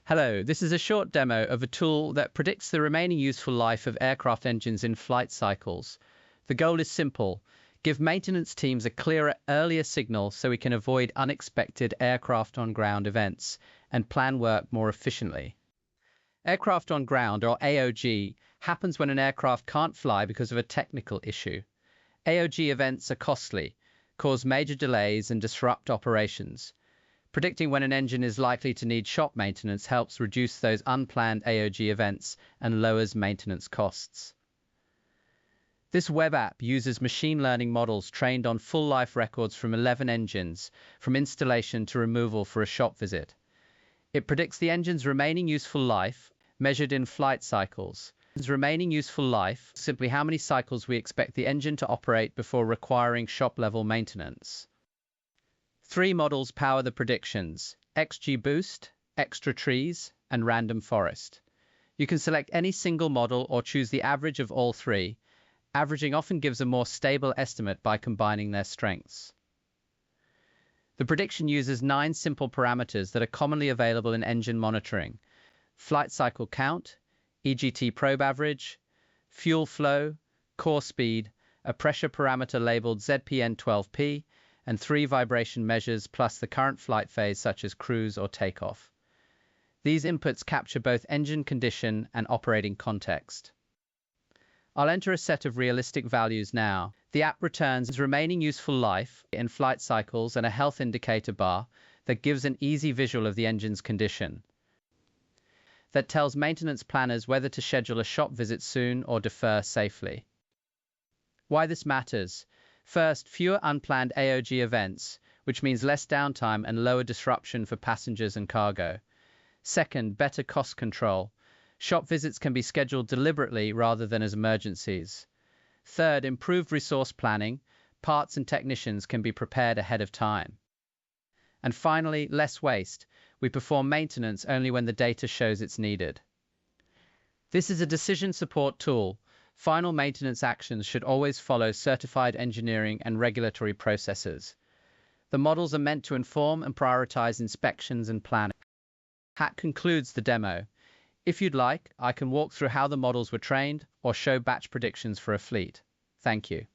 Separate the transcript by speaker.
Speaker 1: Hello, this is a short demo of a tool that predicts the remaining useful life of aircraft engines in flight cycles. The goal is simple: give maintenance teams a clearer, earlier signal so we can avoid unexpected aircraft on ground events and plan work more efficiently. Aircraft on ground, or AOG, happens when an aircraft can't fly because of a technical issue. AOG events are costly, cause major delays, and disrupt operations. Predicting when an engine is likely to need shop maintenance helps reduce those unplanned AOG events and lowers maintenance costs. This web app uses machine learning models trained on full life records from 11 engines, from installation to removal for a shop visit. It predicts the engine's remaining useful life, measured in flight cycles. Its remaining useful life, simply how many cycles we expect the engine to operate before requiring shop-level maintenance. 3 models power the predictions: XGBoost, Extra Trees, and Random Forest. You can select any single model or choose the average of all 3. Averaging often gives a more stable estimate by combining their strengths. The prediction uses 9 simple parameters that are commonly available in engine monitoring: flight cycle count, EGT probe average, fuel flow, core speed, a pressure parameter labeled ZPN12P, and 3 vibration measures plus the current flight phase such as cruise or takeoff. These inputs capture both engine condition and operating context. I'll enter a set of realistic values now. The app returns remaining useful life in flight cycles and a health indicator bar that gives an easy visual of the engine's condition. That tells maintenance planners whether to schedule a shop visit soon or defer safely. Why this matters: first, fewer unplanned AOG events, which means less downtime and lower disruption for passengers and cargo. Second, better cost control. Shop visits can be scheduled deliberately rather than as emergencies. Third, improved resource planning. Parts and technicians can be prepared ahead of time. And finally, less waste. We perform maintenance only when the data shows it's needed. This is a decision support tool. Final maintenance actions should always follow certified engineering and regulatory processes. The models are meant to inform and prioritize inspections and planning. That concludes the demo. If you'd like, I can walk through how the models were trained or show batch predictions for a fleet. Thank you.